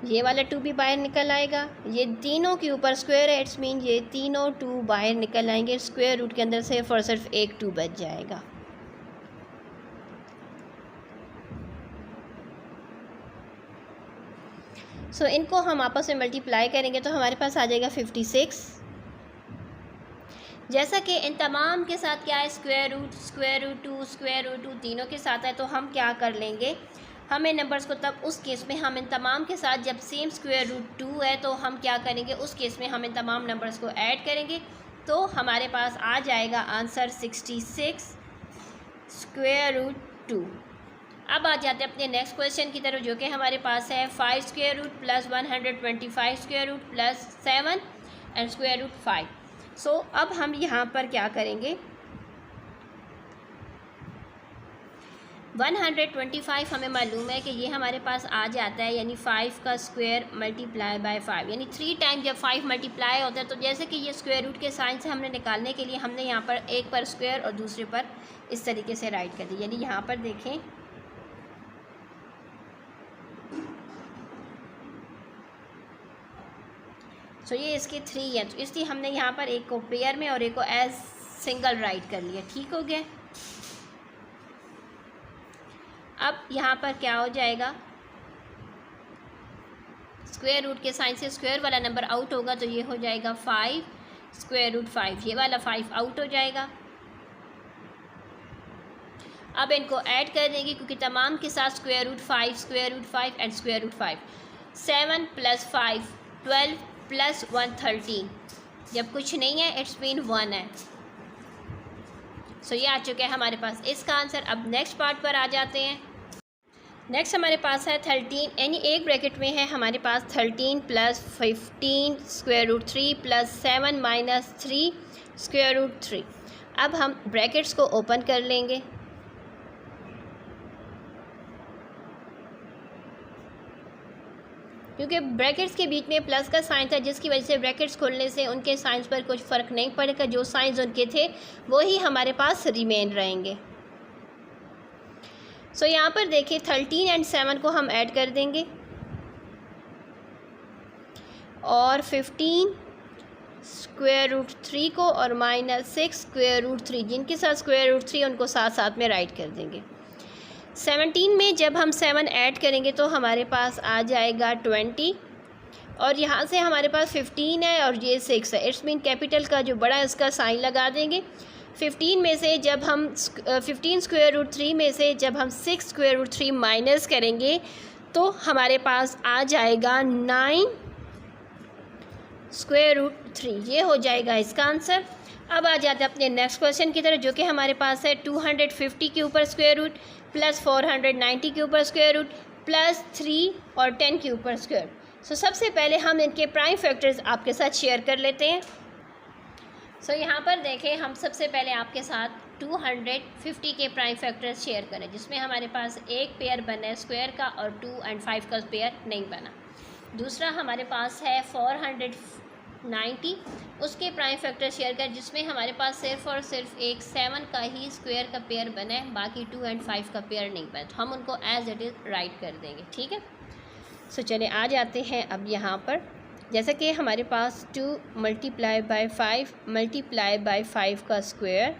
ये वाला 2 भी बाहर निकल आएगा, ये तीनों के ऊपर स्क्वायर है, इट्स मीन ये तीनों 2 बाहर निकल आएंगे, स्क्वायर रूट के अंदर सिर्फ और सिर्फ एक 2 बच जाएगा। सो इनको हम आपस में मल्टीप्लाई करेंगे तो हमारे पास आ जाएगा 56। जैसा कि इन तमाम के साथ क्या है, स्क्वायर रूट 2 तीनों के साथ है, तो हम क्या कर लेंगे, हम इन नंबर्स को तब उस केस में हम इन तमाम के साथ जब सेम स्क्वायर रूट 2 है तो हम क्या करेंगे, उस केस में हम इन तमाम नंबर्स को ऐड करेंगे, तो हमारे पास आ जाएगा आंसर 66 स्क्वायर रूट 2। अब आ जाते हैं अपने नेक्स्ट क्वेश्चन की तरफ, जो कि हमारे पास है 5 square root plus 125 square root plus 7 and square root 5। सो अब हम यहाँ पर क्या करेंगे, 125 हमें मालूम है कि ये हमारे पास आ जाता है, यानी 5 का स्क्वायर मल्टीप्लाई बाय 5, यानी 3 टाइम जब 5 मल्टीप्लाई होता है, तो जैसे कि ये स्क्वायर रूट के साइन से हमने निकालने के लिए हमने यहाँ पर एक पर स्क्वायर और दूसरे पर इस तरीके से राइट कर दी। यानी यहाँ पर देखें, सो ये इसके 3 है, तो इसलिए हमने यहाँ पर एक को पेयर में और एक को एज सिंगल राइट कर लिया। ठीक हो गया। अब यहाँ पर क्या हो जाएगा, स्क्वायर रूट के साइन से स्क्वायर वाला नंबर आउट होगा, तो ये हो जाएगा 5 स्क्वायर रूट 5, ये वाला 5 आउट हो जाएगा। अब इनको ऐड कर देंगे क्योंकि तमाम के साथ square root 5 and square root 5, 7 + 5 12 plus 1 13, जब कुछ नहीं है इट्स मीन 1 है। सो ये आ चुका है हमारे पास इसका आंसर। अब नेक्स्ट पार्ट पर आ जाते हैं। नेक्स्ट हमारे पास है 13, यानी एक ब्रैकेट में है हमारे पास 13 + 15 square root 3 plus 7 - 3 square root 3। अब हम ब्रैकेट्स को ओपन कर लेंगे, क्योंकि ब्रैकेट्स के बीच में प्लस का साइन था, जिसकी वजह से ब्रैकेट्स खोलने से उनके साइंस पर कुछ फ़र्क नहीं पड़ेगा, जो साइंस उनके थे वो ही हमारे पास रिमेन रहेंगे। सो यहाँ पर देखिए 13 एंड 7 को हम ऐड कर देंगे और 15 स्क्वायर रूट 3 को और -6 स्क्वायर रूट 3, जिनके साथ स्क्वायर रूट 3 उनको साथ साथ में राइट कर देंगे। 17 में जब हम 7 ऐड करेंगे तो हमारे पास आ जाएगा 20, और यहाँ से हमारे पास 15 है और ये 6 है, इट्स मीन कैपिटल का जो बड़ा इसका साइन लगा देंगे। 15 में से जब हम 15 स्क्वायर रूट 3 में से जब हम 6 स्क्वायर रूट 3 माइनस करेंगे तो हमारे पास आ जाएगा 9 स्क्वायर रूट 3, ये हो जाएगा इसका आंसर। अब आ जाते हैं अपने नेक्स्ट क्वेश्चन की तरफ, जो कि हमारे पास है 250 के ऊपर स्क्वायर रूट प्लस 490 के ऊपर स्क्वायर रूट प्लस 3 और 10 के ऊपर स्क्वायर। सो सबसे पहले हम इनके प्राइम फैक्टर्स आपके साथ शेयर कर लेते हैं। सो यहाँ पर देखें, हम सबसे पहले आपके साथ 250 के प्राइम फैक्टर्स शेयर करें, जिसमें हमारे पास एक पेयर बना है स्क्वायर का और 2 और 5 का पेयर नहीं बना। दूसरा हमारे पास है 490, उसके प्राइम फैक्टर शेयर कर, जिसमें हमारे पास सिर्फ और सिर्फ एक 7 का ही स्क्वायर का पेयर बना है, बाकी 2 और 5 का पेयर नहीं बना, तो हम उनको एज इट इज़ राइट कर देंगे। ठीक है। सो चले आ जाते हैं अब यहाँ पर, जैसा कि हमारे पास 2 × 5 × 5 का स्क्वायर,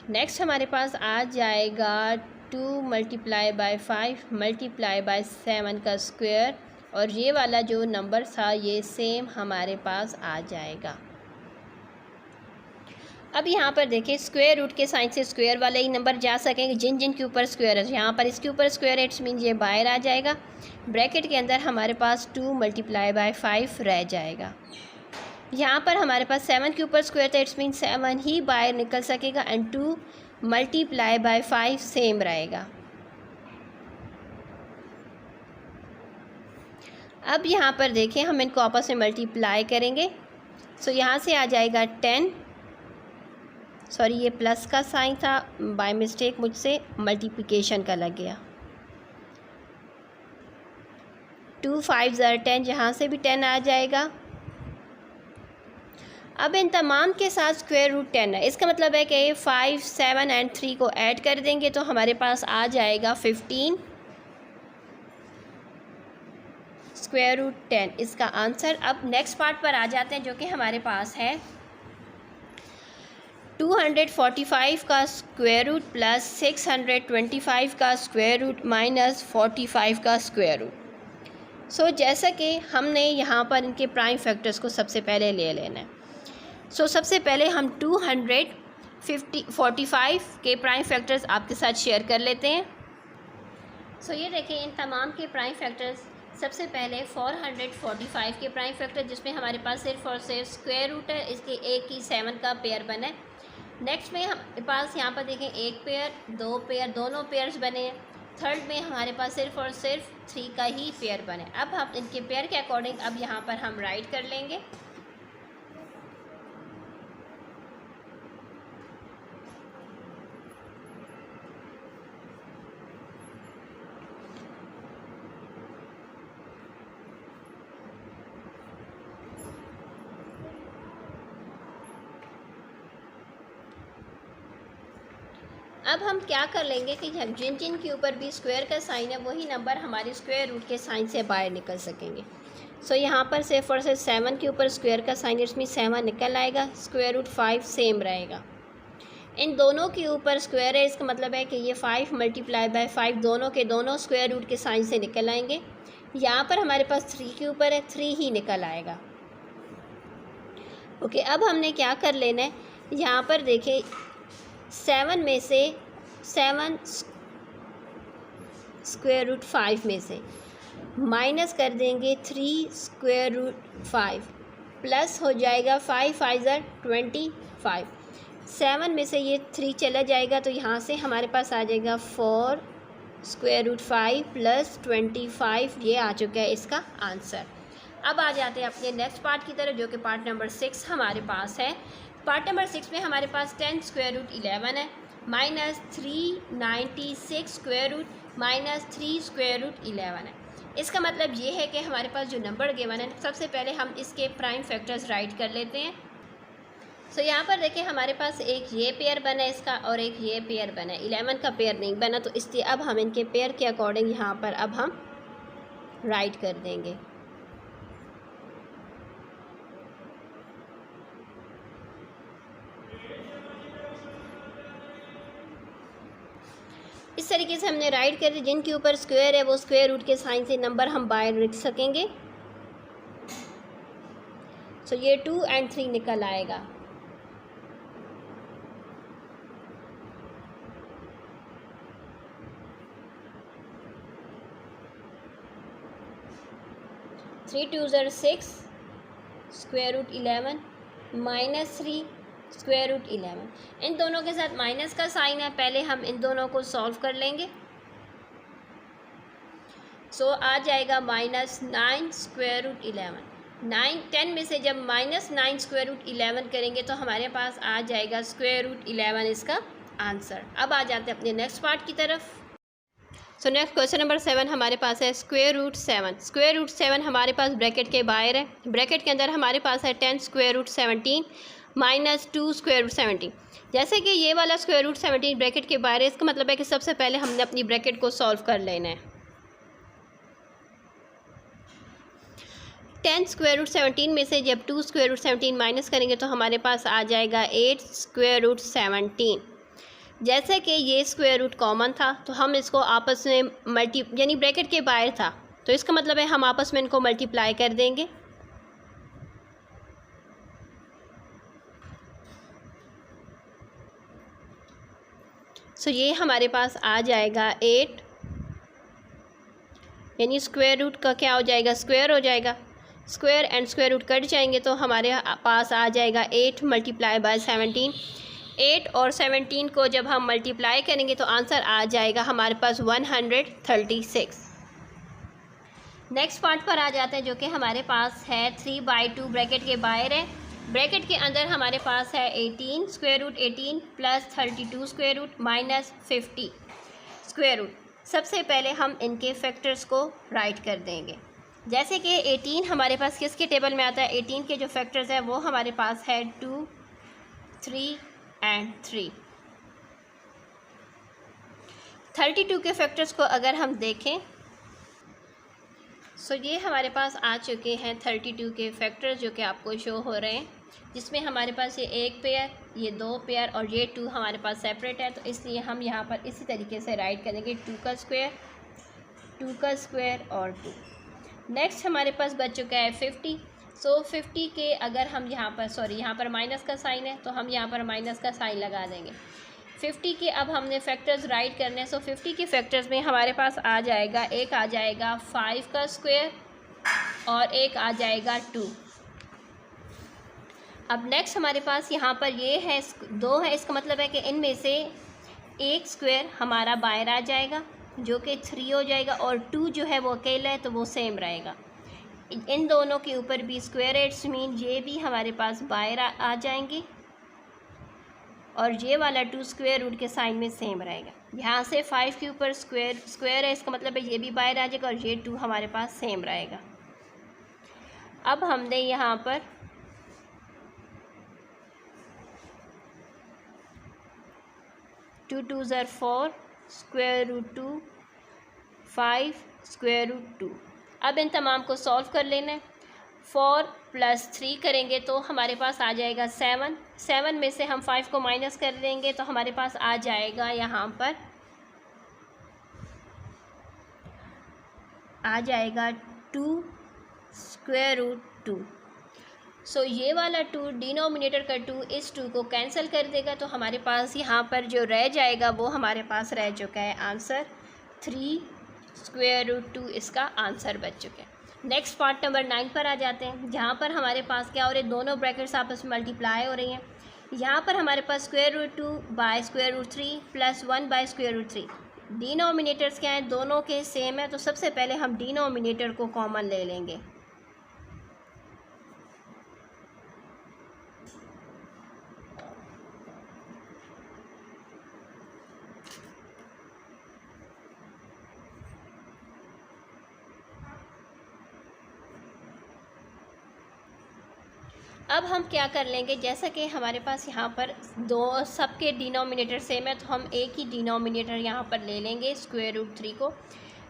नेक्स्ट हमारे पास आ जाएगा 2 × 5 × 7 का स्क्वायर, और ये वाला जो नंबर था ये सेम हमारे पास आ जाएगा। अब यहाँ पर देखिए, स्क्वायर रूट के साइन से स्क्वायर वाले ही नंबर जा सकेंगे जिन जिन के ऊपर स्क्वायर है। यहाँ पर इसके ऊपर स्क्वायर है, इट्स मीन ये बाहर आ जाएगा। ब्रैकेट के अंदर हमारे पास 2 × 5 रह जाएगा। यहाँ पर हमारे पास 7 के ऊपर स्क्वायर था, इट्स मीन 7 ही बाहर निकल सकेगा, एंड 2 × 5 सेम रहेगा। अब यहाँ पर देखें, हम इनको आपस में मल्टीप्लाई करेंगे। सो यहाँ से आ जाएगा 10, सॉरी ये प्लस का साइन था, बाय मिस्टेक मुझसे मल्टीप्लिकेशन का लग गया। 2 × 5 = 10, यहाँ से भी 10 आ जाएगा, अब इन तमाम के साथ स्क्वायर रूट 10 है, इसका मतलब है कि 5, 7 एंड 3 को ऐड कर देंगे तो हमारे पास आ जाएगा 15 स्क्वायर रूट 10 इसका आंसर। अब नेक्स्ट पार्ट पर आ जाते हैं जो कि हमारे पास है 245 का स्क्वायर रूट प्लस 625 का स्क्वायर रूट माइनस 45 का स्क्वायर रूट। सो जैसा कि हमने यहाँ पर इनके प्राइम फैक्टर्स को सबसे पहले ले लेना है। सो सबसे पहले हम 245 के प्राइम फैक्टर्स आपके साथ शेयर कर लेते हैं। सो ये देखें इन तमाम के प्राइम फैक्टर्स। सबसे पहले 445 के प्राइम फैक्टर जिसमें हमारे पास सिर्फ और सिर्फ स्क्वायर रूट है, इसके एक ही 7 का पेयर बना है। नेक्स्ट में हमारे पास यहाँ पर देखें एक पेयर, दो पेयर, दोनों पेयर्स बने हैं। थर्ड में हमारे पास सिर्फ और सिर्फ 3 का ही पेयर बने। अब हम इनके पेयर के अकॉर्डिंग अब यहाँ पर हम राइट कर लेंगे। अब हम क्या कर लेंगे कि हम जिन जिन के ऊपर भी स्क्वायर का साइन है वही नंबर हमारे स्क्वायर रूट के साइन से बाहर निकल सकेंगे। सो यहाँ पर से फॉर से 7 के ऊपर स्क्वायर का साइन इसमें 7 निकल आएगा, स्क्वायर रूट 5 सेम रहेगा। इन दोनों के ऊपर स्क्वायर है, इसका मतलब है कि ये 5 मल्टीप्लाई बाय 5 दोनों के दोनों स्क्वायर रूट के साइन से निकल आएंगे। यहाँ पर हमारे पास 3 के ऊपर है, 3 ही निकल आएगा। ओके, अब हमने क्या कर लेना है, यहाँ पर देखें 7 में से 7 स्क्वायर रूट 5 में से माइनस कर देंगे 3 स्क्वायर रूट 5 प्लस हो जाएगा 5 5 25। 7 में से ये 3 चला जाएगा तो यहाँ से हमारे पास आ जाएगा 4 स्क्वायर रूट 5 प्लस 25। ये आ चुका है इसका आंसर। अब आ जाते हैं अपने नेक्स्ट पार्ट की तरफ जो कि पार्ट नंबर 6 हमारे पास है। पार्ट नंबर 6 में हमारे पास 10 स्क्वायर रूट 11 है minus 396 square root minus 3 square root 11 है। इसका मतलब ये है कि हमारे पास जो नंबर गिवन है सबसे पहले हम इसके प्राइम फैक्टर्स राइट कर लेते हैं। सो यहाँ पर देखें हमारे पास एक ये पेयर बना है इसका और एक ये पेयर बना है। 11 का पेयर नहीं बना तो इसलिए अब हम इनके पेयर के अकॉर्डिंग यहाँ पर अब हम राइट कर देंगे। इस तरीके से हमने राइट कर दी। जिनके ऊपर स्क्वायर है वो स्क्वायर रूट के साइन से नंबर हम बाहर लिख सकेंगे। सो ये 2 एंड 3 निकल आएगा। थ्री 2 ज़र 6 square root 11 minus 3 square root 11। इन दोनों के साथ माइनस का साइन है, पहले हम इन दोनों को सॉल्व कर लेंगे। सो आ जाएगा माइनस 9 स्क्वायर रूट 11। 10 में से जब माइनस 9 स्क्वायर रूट 11 करेंगे तो हमारे पास आ जाएगा स्क्वायर रूट 11 इसका आंसर। अब आ जाते हैं अपने नेक्स्ट पार्ट की तरफ। सो नेक्स्ट क्वेश्चन नंबर 7 हमारे पास है स्क्वायर रूट 7। स्क्वायर रूट 7 हमारे पास ब्रैकेट के बाहर है। ब्रैकेट के अंदर हमारे पास है 10 square root 17 minus 2 square root 17। जैसे कि ये वाला स्क्वायर रूट 17 ब्रैकेट के बाहर है, इसका मतलब है कि सबसे पहले हमने अपनी ब्रैकेट को सॉल्व कर लेना है। 10 स्क्वायर रूट 17 में से जब 2 स्क्वायर रूट 17 माइनस करेंगे तो हमारे पास आ जाएगा 8 स्क्वायर रूट 17। जैसे कि ये स्क्वायर रूट कॉमन था तो हम इसको आपस में यानी ब्रैकेट के बाहर था तो इसका मतलब है हम आपस में इनको मल्टीप्लाई कर देंगे। सो ये हमारे पास आ जाएगा 8 यानी स्क्वायर रूट का क्या हो जाएगा, स्क्वायर हो जाएगा। Square and square root cut जाएंगे तो हमारे पास आ जाएगा 8 मल्टीप्लाई बाय 17। 8 और 17 को जब हम मल्टीप्लाई करेंगे तो आंसर आ जाएगा हमारे पास 136। नेक्स्ट पार्ट पर आ जाते हैं जो कि हमारे पास है 3/2 ब्रैकेट के बाहर है। ब्रैकेट के अंदर हमारे पास है 18 square root 18 plus 32 square root minus 50 square root. सबसे पहले हम इनके फैक्टर्स को राइट कर देंगे। जैसे कि 18 हमारे पास किसके टेबल में आता है, 18 के जो फैक्टर्स हैं वो हमारे पास है 2, 3 एंड 3। 32 के फैक्टर्स को अगर हम देखें सो ये हमारे पास आ चुके हैं 32 के फैक्टर्स जो कि आपको शो हो रहे हैं, जिसमें हमारे पास ये एक पेयर, ये 2 पेयर और ये 2 हमारे पास सेपरेट है। तो इसलिए हम यहाँ पर इसी तरीके से राइट करेंगे 2 का स्क्वायर, 2 का स्क्वायर और 2। नेक्स्ट हमारे पास बच चुका है 50। सो 50 के अगर हम यहाँ पर यहाँ पर माइनस का साइन है तो हम यहाँ पर माइनस का साइन लगा देंगे। 50 के अब हमने फैक्टर्स राइट करने हैं। सो 50 के फैक्टर्स में हमारे पास आ जाएगा, एक आ जाएगा 5 का स्क्वायर और एक आ जाएगा 2। अब नेक्स्ट हमारे पास यहाँ पर ये है 2 है, इसका मतलब है कि इनमें से एक स्क्वायर हमारा बाहर आ जाएगा जो कि 3 हो जाएगा और 2 जो है वो अकेला है तो वो सेम रहेगा। इन दोनों के ऊपर भी स्क्वायर इट्स मीन ये भी हमारे पास बाहर आ जाएंगे और ये वाला 2 स्क्वायर रूट के साइन में सेम रहेगा। यहाँ से 5 के ऊपर स्क्वायर है, इसका मतलब है ये भी बाहर आ जाएगा और ये 2 हमारे पास सेम रहेगा। अब हमने यहाँ पर टू 2 ज़र 4 स्क्वायर रूट 2 5 स्क्वायर रूट 2। अब इन तमाम को सॉल्व कर लेना है। 4 + 3 करेंगे तो हमारे पास आ जाएगा 7। 7 में से हम 5 को माइनस कर देंगे तो हमारे पास आ जाएगा यहाँ पर आ जाएगा 2 स्क्वायर रूट 2। सो ये वाला 2 डिनोमिनेटर का 2 इस 2 को कैंसिल कर देगा तो हमारे पास यहाँ पर जो रह जाएगा वो हमारे पास रह चुका है आंसर 3 स्क्वायर रूट 2 इसका आंसर बच चुका है। नेक्स्ट पार्ट नंबर 9 पर आ जाते हैं, जहाँ पर हमारे पास क्या हो रहे हैं, दोनों ब्रैकेट्स आपस में मल्टीप्लाई हो रही हैं। यहाँ पर हमारे पास square root 2 by square root 3 plus 1 by square root 3। Denominators क्या हैं, दोनों के सेम है। तो सबसे पहले हम डिनोमिनेटर को कॉमन ले लेंगे। अब हम क्या कर लेंगे, जैसा कि हमारे पास यहाँ पर दो सबके डिनोमिनेटर सेम है तो हम एक ही डिनोमिनेटर यहाँ पर ले लेंगे स्क्वायर रूट 3 को।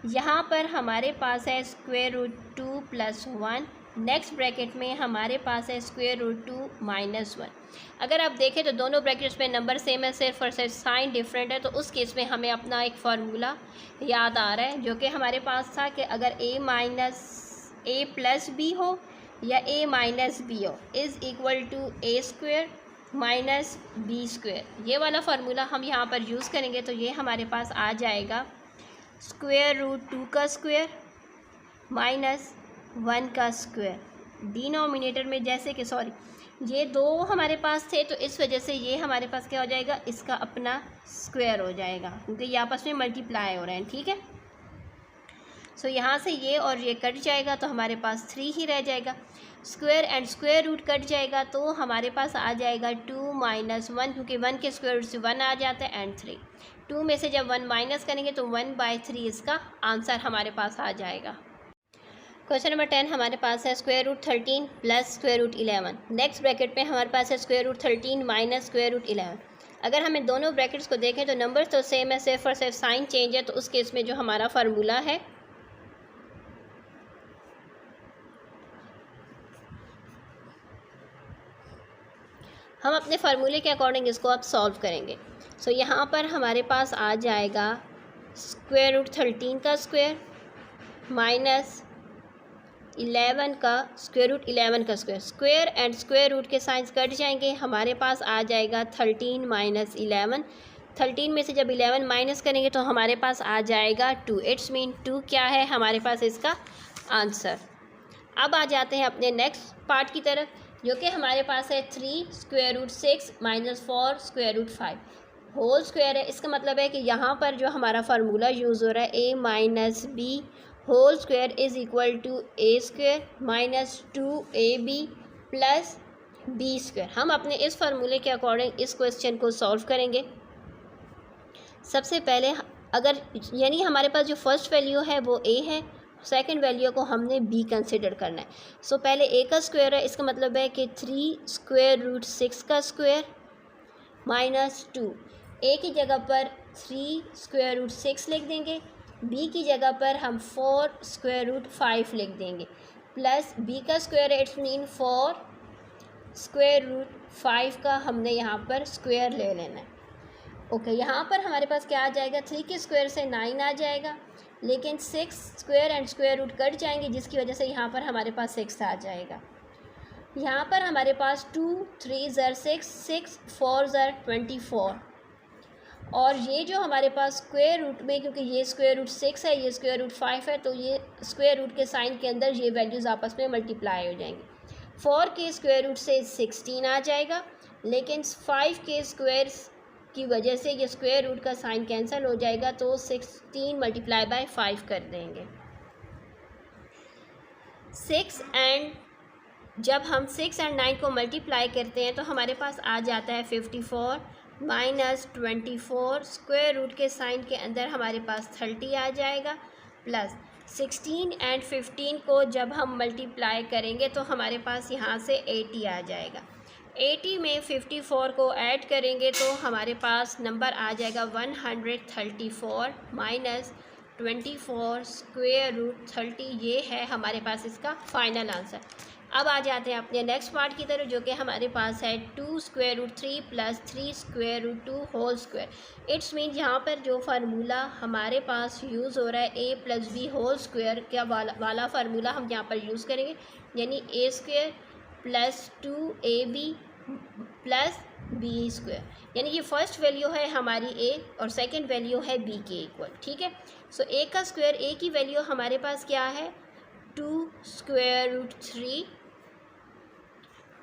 यहाँ पर हमारे पास है स्क्वायर रूट 2 + 1। नेक्स्ट ब्रैकेट में हमारे पास है स्क्वायर रूट 2 - 1। अगर आप देखें तो दोनों ब्रैकेट्स में नंबर सेम है, सिर्फ और सिर्फ साइन डिफरेंट है। तो उस केस में हमें अपना एक फार्मूला याद आ रहा है जो कि हमारे पास था कि अगर a + b हो या a - b हो is equal to a² - b²। ये वाला फार्मूला हम यहाँ पर यूज़ करेंगे तो ये हमारे पास आ जाएगा स्क्वायर रूट 2 का स्क्वायर - 1 का स्क्वायर। डिनोमिनेटर में जैसे कि ये 2 हमारे पास थे तो इस वजह से ये हमारे पास क्या हो जाएगा, इसका अपना स्क्वायर हो जाएगा क्योंकि ये आपस में मल्टीप्लाई हो रहे हैं। ठीक है, सो यहाँ से ये और ये कट जाएगा तो हमारे पास 3 ही रह जाएगा। Square and square root cut जाएगा तो हमारे पास आ जाएगा 2 - 1 क्योंकि 1 के स्क्वायर रूट से 1 आ जाता है एंड 3। 2 में से जब 1 माइनस करेंगे तो 1/3 इसका आंसर हमारे पास आ जाएगा। क्वेश्चन नंबर 10 हमारे पास है square root 13 + square root 11। Next bracket में हमारे पास है स्क्वायर रूट 13 - स्क्वायर रूट 11। अगर हमें दोनों ब्रैकेट्स को देखें तो नंबर तो सेम है, सिर्फ और सिर्फ साइन चेंज है। तो उस केस में जो हमारा फार्मूला है हम अपने फार्मूले के अकॉर्डिंग इसको अब सॉल्व करेंगे। सो यहाँ पर हमारे पास आ जाएगा स्क्वायर रूट 13 का स्क्वायर - 11 का स्क्वायर रूट 11 का square. Square and square root के साइंस कट जाएंगे, हमारे पास आ जाएगा 13 - 11। 13 में से जब 11 माइनस करेंगे तो हमारे पास आ जाएगा 2। इट्स मीन 2 क्या है हमारे पास इसका आंसर। अब आ जाते हैं अपने नेक्स्ट पार्ट की तरफ जो कि हमारे पास है 3 square root 6 - 4 square root 5 whole square है। इसका मतलब है कि यहाँ पर जो हमारा फार्मूला यूज़ हो रहा है a - b whole square is equal to a² - 2ab + b²। हम अपने इस फार्मूले के अकॉर्डिंग इस क्वेश्चन को सॉल्व करेंगे। सबसे पहले अगर यानी हमारे पास जो फर्स्ट वैल्यू है वो a है, सेकंड वैल्यू को हमने b कंसिडर करना है। सो पहले a का स्क्वायर है, इसका मतलब है कि 3 स्क्वायर रूट 6 का स्क्वायर माइनस 2। a की जगह पर 3 स्क्वायर रूट 6 लिख देंगे, b की जगह पर हम 4 स्क्वायर रूट 5 लिख देंगे, प्लस b का स्क्वायर है, इट्स मीन 4 स्क्वायर रूट 5 का हमने यहाँ पर स्क्वायर ले लेना है। ओके, यहाँ पर हमारे पास क्या आ जाएगा, 3 के स्क्वायर से 9 आ जाएगा, लेकिन 6 square and square root cut जाएंगे, जिसकी वजह से यहाँ पर हमारे पास 6 आ जाएगा। यहाँ पर हमारे पास 2 3 ज़र 6, 6 4 ज़र 24, और ये जो हमारे पास स्क्वायर रूट में, क्योंकि ये स्क्वायर रूट 6 है, ये स्क्वायर रूट 5 है, तो ये स्क्वायर रूट के साइन के अंदर ये वैल्यूज़ आपस में मल्टीप्लाई हो जाएंगी। 4 के स्क्वायर रूट से 16 आ जाएगा, लेकिन 5 के स्क्वायर की वजह से ये स्क्वायर रूट का साइन कैंसिल हो जाएगा, तो 16 मल्टीप्लाई बाय 5 कर देंगे। 6 एंड जब हम 6 एंड 9 को मल्टीप्लाई करते हैं तो हमारे पास आ जाता है 54 माइनस 24, स्क्वायर रूट के साइन के अंदर हमारे पास 30 आ जाएगा, प्लस 16 एंड 15 को जब हम मल्टीप्लाई करेंगे तो हमारे पास यहाँ से 80 आ जाएगा। 80 में 54 को ऐड करेंगे तो हमारे पास नंबर आ जाएगा 134 माइनस 24 स्क्वायर रूट 30। ये है हमारे पास इसका फाइनल आंसर। अब आ जाते हैं अपने नेक्स्ट पार्ट की तरफ, जो कि हमारे पास है 2 square root 3 plus 3 square root 2 whole square. It's mean यहाँ पर जो फार्मूला हमारे पास यूज़ हो रहा है a plus B whole square का वाला फार्मूला हम यहाँ पर यूज़ करेंगे, यानी a square plus 2ab plus b square, यानी ये फर्स्ट वैल्यू है हमारी a और सेकंड वैल्यू है b के इक्वल। ठीक है, सो a का स्क्वायर, a की वैल्यू हमारे पास क्या है 2 स्क्वायर रूट 3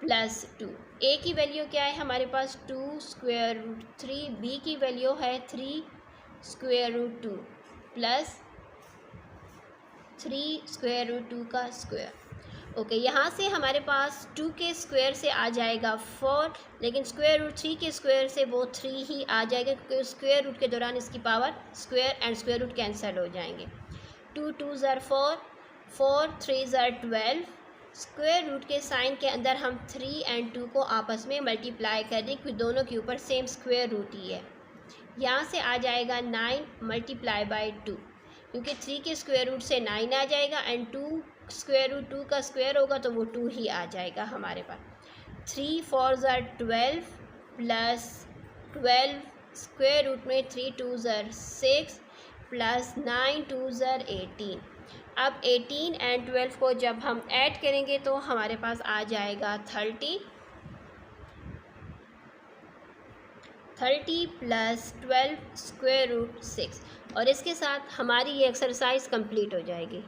प्लस 2। a की वैल्यू क्या है हमारे पास 2 स्क्वायर रूट 3, b की वैल्यू है 3 square root 2 plus 3 square root 2 का स्क्वायर। ओके, यहाँ से हमारे पास 2 के स्क्वायर से आ जाएगा 4, लेकिन स्क्वायर रूट 3 के स्क्वायर से वो 3 ही आ जाएगा, क्योंकि स्क्वायर रूट के दौरान इसकी power square and square root cancel हो जाएंगे। 2 2 ज़र 4, 4 3 ज़र 12, स्क्वायर रूट के साइन के अंदर हम 3 एंड 2 को आपस में मल्टीप्लाई कर दें, क्योंकि दोनों के ऊपर सेम स्क्वायर रूट ही है। यहाँ से आ जाएगा 9 मल्टीप्लाई बाय 2, क्योंकि 3 के स्क्वायर रूट से 9 आ जाएगा एंड 2 स्क्वायर रूट 2 का स्क्वायर होगा तो वो 2 ही आ जाएगा हमारे पास। 3 4 ज़र 12 प्लस 12 स्क्वायर रूट में 3 2 ज़र 6 प्लस 9 2 ज़र 18। अब 18 एंड 12 को जब हम ऐड करेंगे तो हमारे पास आ जाएगा 30 प्लस 12 स्क्वायर रूट 6, और इसके साथ हमारी ये एक्सरसाइज कंप्लीट हो जाएगी।